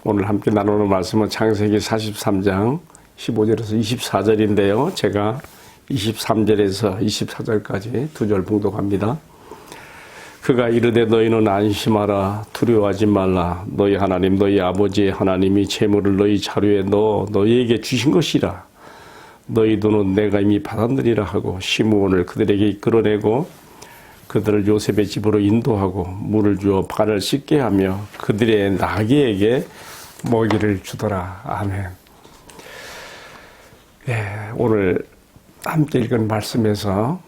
오늘 함께 나누는 말씀은 창세기 43장 15절에서 24절인데요. 제가 23절에서 24절까지 두 절 봉독합니다. 그가 이르되 너희는 안심하라 두려워하지 말라 너희 하나님 너희 아버지의 하나님이 재물을 너희 자루에 넣어 너희에게 주신 것이라 너희 돈은 내가 이미 받았느니라 하고 시므온을 그들에게 이끌어내고 그들을 요셉의 집으로 인도하고 물을 주어 발을 씻게 하며 그들의 나귀에게 먹이를 주더라. 아멘. 네, 오늘 함께 읽은 말씀에서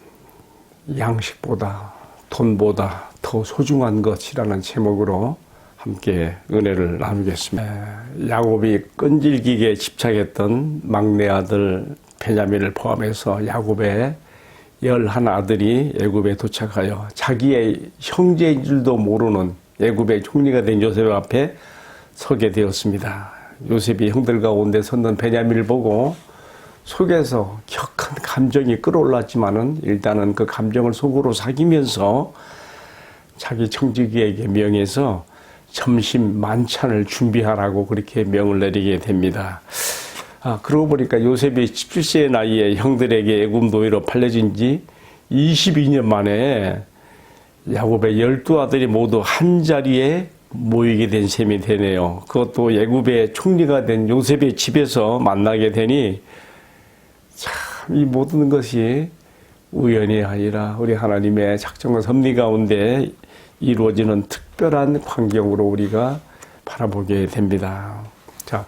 양식보다 돈보다 더 소중한 것이라는 제목으로 함께 은혜를 나누겠습니다. 야곱이 끈질기게 집착했던 막내 아들 베냐민을 포함해서 야곱의 11아들이 애굽에 도착하여 자기의 형제인 줄도 모르는 애굽의 총리가 된 요셉 앞에 서게 되었습니다. 요셉이 형들 가운데 섰는 베냐민을 보고 속에서 격한 감정이 끌어올랐지만은 일단은 그 감정을 속으로 사귀면서 자기 청지기에게 명해서 점심 만찬을 준비하라고 그렇게 명을 내리게 됩니다. 그러고 보니까 요셉이 17세의 나이에 형들에게 애굽 노예로 팔려진 지 22년 만에 야곱의 12아들이 모두 한자리에 모이게 된 셈이 되네요. 그것도 애굽의 총리가 된 요셉의 집에서 만나게 되니 참 이 모든 것이 우연이 아니라 우리 하나님의 작정과 섭리 가운데 이루어지는 특별한 광경으로 우리가 바라보게 됩니다. 자,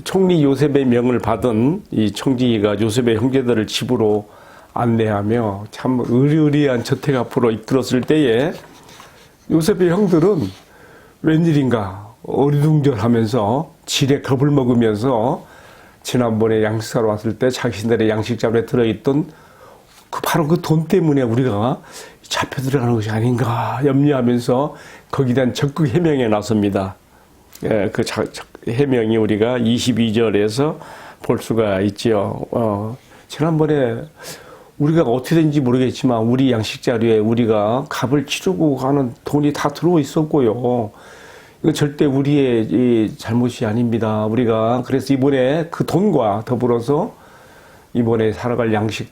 총리 요셉의 명을 받은 이 청지기가 요셉의 형제들을 집으로 안내하며 참 의리의리한 저택 앞으로 이끌었을 때에 요셉의 형들은 웬일인가 어리둥절하면서 지레 겁을 먹으면서 지난번에 양식사로 왔을 때 자신들의 양식자루에 들어있던 바로 그 돈 때문에 우리가 잡혀 들어가는 것이 아닌가 염려하면서 거기에 대한 적극 해명에 나섭니다. 예, 그 해명이 우리가 22절에서 볼 수가 있지요. 지난번에 우리가 어떻게 된지 모르겠지만 우리 양식자루에 우리가 값을 치르고 가는 돈이 다 들어와 있었고요. 이거 절대 우리의 이 잘못이 아닙니다. 우리가 그래서 이번에 그 돈과 더불어서 이번에 살아갈 양식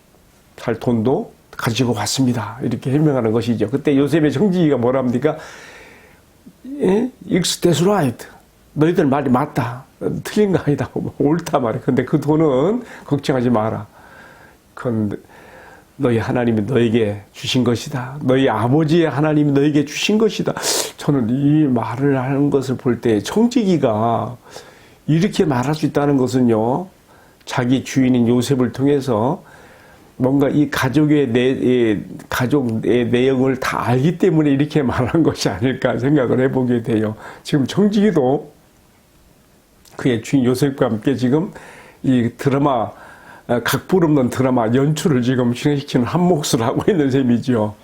살 돈도 가지고 왔습니다. 이렇게 해명하는 것이죠. 그때 요셉의 청지기가 뭐랍니까? It's that's right. 너희들 말이 맞다. 틀린 거 아니다. 옳다 말이야. 근데 그 돈은 걱정하지 마라. 그건 너희 하나님이 너에게 주신 것이다. 너희 아버지의 하나님이 너에게 주신 것이다. 저는 이 말을 하는 것을 볼 때 청지기가 이렇게 말할 수 있다는 것은요. 자기 주인인 요셉을 통해서 뭔가 이 가족의 내용을 다 알기 때문에 이렇게 말한 것이 아닐까 생각을 해보게 돼요. 지금 청지기도 그의 주인 요셉과 함께 지금 이 드라마 각본 없는 드라마 연출을 지금 진행시키는 한 몫을 하고 있는 셈이죠.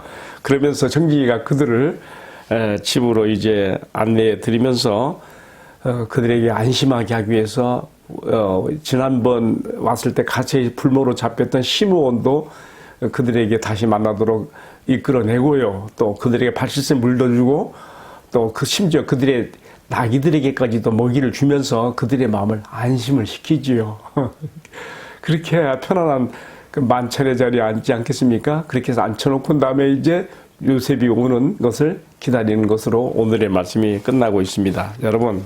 그러면서 청지기가 그들을 집으로 이제 안내해 드리면서 그들에게 안심하게 하기 위해서 지난번 왔을 때 같이 불모로 잡혔던 시므온도 그들에게 다시 만나도록 이끌어내고요. 또 그들에게 발실세 물도 주고 또 그 심지어 그들의 나귀들에게까지도 먹이를 주면서 그들의 마음을 안심을 시키지요. 그렇게 해야 편안한 그 만찬의 자리에 앉지 않겠습니까? 그렇게 해서 앉혀놓고 다음에 이제 요셉이 오는 것을 기다리는 것으로 오늘의 말씀이 끝나고 있습니다. 여러분,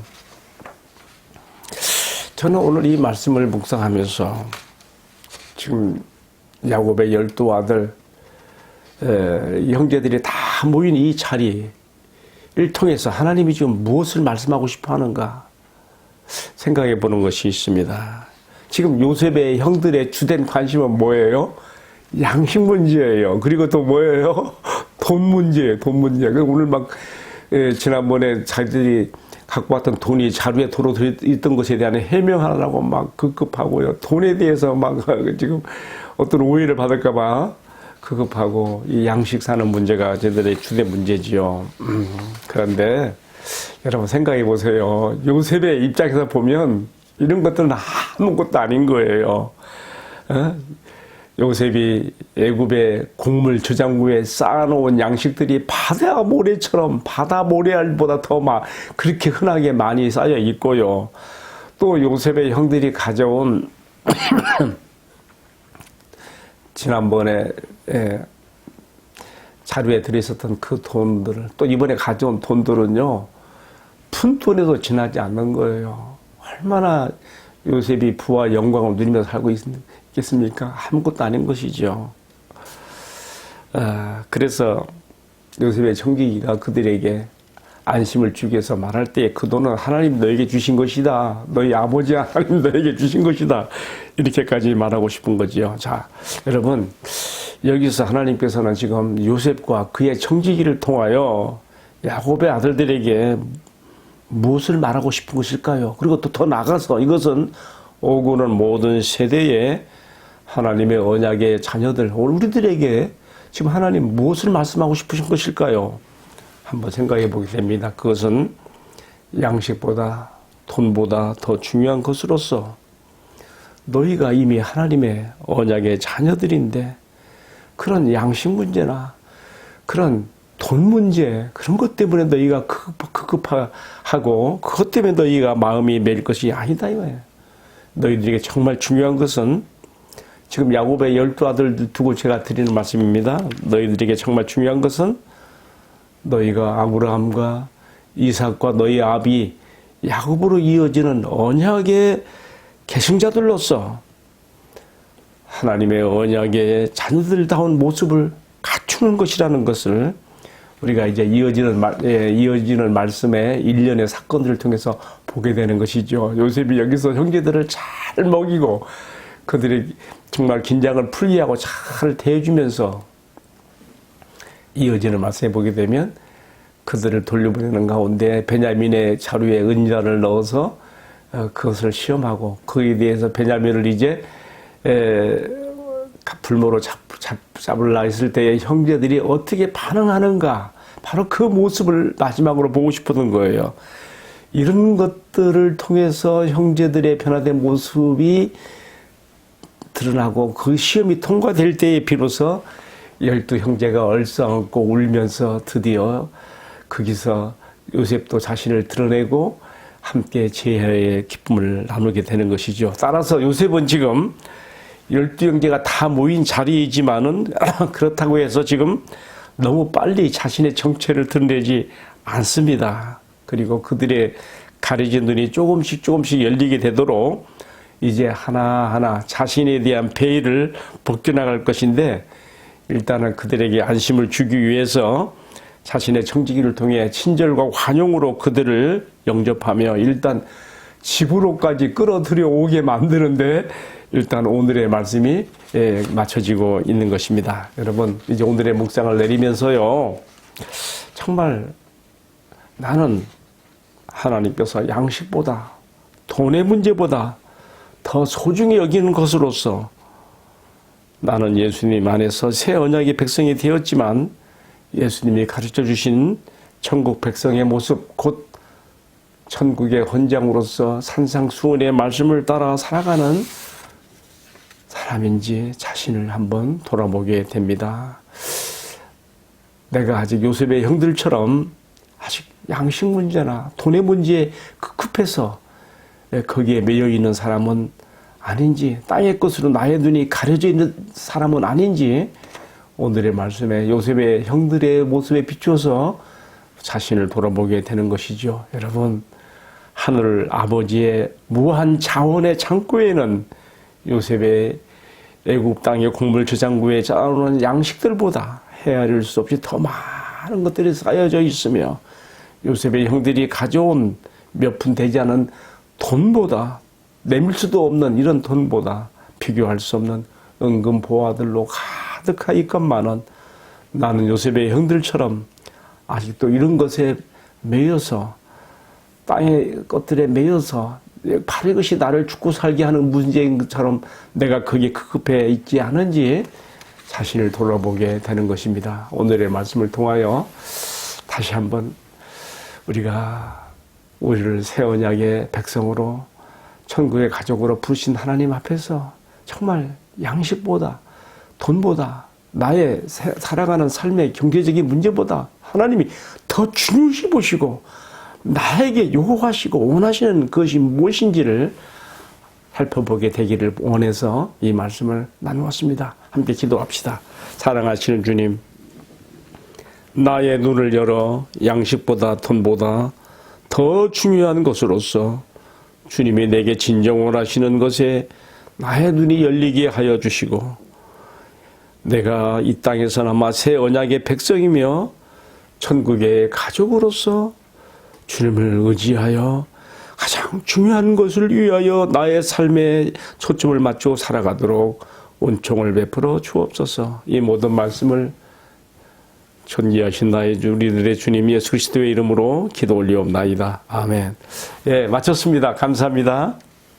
저는 오늘 이 말씀을 묵상하면서 지금 야곱의 12아들 형제들이 다 모인 이 자리를 통해서 하나님이 지금 무엇을 말씀하고 싶어 하는가 생각해 보는 것이 있습니다. 지금 요셉의 형들의 주된 관심은 뭐예요? 양식 문제예요. 그리고 또 뭐예요? 돈 문제예요. 돈 문제. 오늘 막 지난번에 자기들이 갖고 왔던 돈이 자루에 도로 있던 것에 대한 해명하라고 막 급급하고요. 돈에 대해서 막 지금 어떤 오해를 받을까봐 급급하고 이 양식 사는 문제가 저들의 주된 문제지요. 그런데 여러분 생각해 보세요. 요셉의 입장에서 보면 이런 것들은 아무것도 아닌 거예요. 요셉이 애굽의 곡물 저장고에 쌓아놓은 양식들이 바다 모래처럼 바다 모래알보다 더 그렇게 흔하게 많이 쌓여 있고요. 또 요셉의 형들이 가져온 지난번에 자루에 들어있었던 그 돈들을 또 이번에 가져온 돈들은요, 푼돈에도 지나지 않는 거예요. 얼마나 요셉이 부와 영광을 누리면서 살고 있겠습니까? 아무것도 아닌 것이죠. 그래서 요셉의 청지기가 그들에게 안심을 주기 위해서 말할 때 그 돈은 하나님 너에게 주신 것이다. 너희 아버지 하나님 너에게 주신 것이다. 이렇게까지 말하고 싶은 거지요. 자, 여러분, 여기서 하나님께서는 지금 요셉과 그의 청지기를 통하여 야곱의 아들들에게 무엇을 말하고 싶은 것일까요? 그리고 또 더 나아가서 이것은 오고는 모든 세대에 하나님의 언약의 자녀들, 우리들에게 지금 하나님 무엇을 말씀하고 싶으신 것일까요? 한번 생각해 보게 됩니다. 그것은 양식보다 돈보다 더 중요한 것으로서 너희가 이미 하나님의 언약의 자녀들인데 그런 양식 문제나 그런 돈 문제 그런 것 때문에 너희가 급급하고 그것 때문에 너희가 마음이 매일 것이 아니다 이거예요. 너희들에게 정말 중요한 것은 지금 야곱의 12아들 두고 제가 드리는 말씀입니다. 너희들에게 정말 중요한 것은 너희가 아브라함과 이삭과 너희 아비 야곱으로 이어지는 언약의 계승자들로서 하나님의 언약의 자녀들다운 모습을 갖추는 것이라는 것을 우리가 이제 이어지는 말씀의 일련의 사건들을 통해서 보게 되는 것이죠. 요셉이 여기서 형제들을 잘 먹이고 그들이 정말 긴장을 풀게 하고 잘 대해주면서 이어지는 말씀에 보게 되면 그들을 돌려보내는 가운데 베냐민의 자루에 은자를 넣어서 그것을 시험하고 그에 대해서 베냐민을 이제 불모로 잡으려 했을 때의 형제들이 어떻게 반응하는가 바로 그 모습을 마지막으로 보고 싶었던 거예요. 이런 것들을 통해서 형제들의 변화된 모습이 드러나고 그 시험이 통과될 때에 비로소 12형제가 얼싸안고 울면서 드디어 거기서 요셉도 자신을 드러내고 함께 제야의 기쁨을 나누게 되는 것이죠. 따라서 요셉은 지금 12형제가 다 모인 자리이지만은 그렇다고 해서 지금 너무 빨리 자신의 정체를 드러내지 않습니다. 그리고 그들의 가려진 눈이 조금씩 열리게 되도록 이제 하나하나 자신에 대한 베일을 벗겨나갈 것인데 일단은 그들에게 안심을 주기 위해서 자신의 청지기를 통해 친절과 환용으로 그들을 영접하며 일단 집으로까지 끌어들여 오게 만드는데 일단 오늘의 말씀이 맞춰지고 있는 것입니다. 여러분 이제 오늘의 묵상을 내리면서요. 정말 나는 하나님께서 양식보다 돈의 문제보다 더 소중히 여기는 것으로서 나는 예수님 안에서 새 언약의 백성이 되었지만 예수님이 가르쳐 주신 천국 백성의 모습 곧 천국의 헌장으로서 산상수훈의 말씀을 따라 살아가는 사람인지 자신을 한번 돌아보게 됩니다. 내가 아직 요셉의 형들처럼 아직 양식 문제나 돈의 문제에 급급해서 거기에 매여 있는 사람은 아닌지 땅의 것으로 나의 눈이 가려져 있는 사람은 아닌지 오늘의 말씀에 요셉의 형들의 모습에 비추어서 자신을 돌아보게 되는 것이죠. 여러분 하늘 아버지의 무한 자원의 창고에는 요셉의 애굽 땅의 곡물 저장고에 쌓아놓은 양식들보다 헤아릴 수 없이 더 많은 것들이 쌓여져 있으며 요셉의 형들이 가져온 몇 푼 되지 않은 돈보다 내밀 수도 없는 이런 돈보다 비교할 수 없는 은금 보화들로 가득하였건만은 나는 요셉의 형들처럼 아직도 이런 것에 매여서 땅의 것들에 매여서 바로 이것이 나를 죽고 살게 하는 문제인 것처럼 내가 거기에 급급해 있지 않은지 자신을 돌아보게 되는 것입니다. 오늘의 말씀을 통하여 다시 한번 우리를 새 언약의 백성으로 천국의 가족으로 부르신 하나님 앞에서 정말 양식보다 돈보다 나의 살아가는 삶의 경제적인 문제보다 하나님이 더 중요시 보시고 나에게 요구하시고 원하시는 것이 무엇인지를 살펴보게 되기를 원해서 이 말씀을 나누었습니다. 함께 기도합시다. 사랑하시는 주님, 나의 눈을 열어 양식보다 돈보다 더 중요한 것으로서 주님이 내게 진정 원하시는 것에 나의 눈이 열리게 하여 주시고, 내가 이 땅에서나마 새 언약의 백성이며 천국의 가족으로서 주님을 의지하여 가장 중요한 것을 위하여 나의 삶에 초점을 맞추고 살아가도록 은총을 베풀어 주옵소서. 이 모든 말씀을 존귀하신 나의 우리들의 주님 예수 그리스도의 이름으로 기도 올리옵나이다. 아멘. 예, 마쳤습니다. 감사합니다.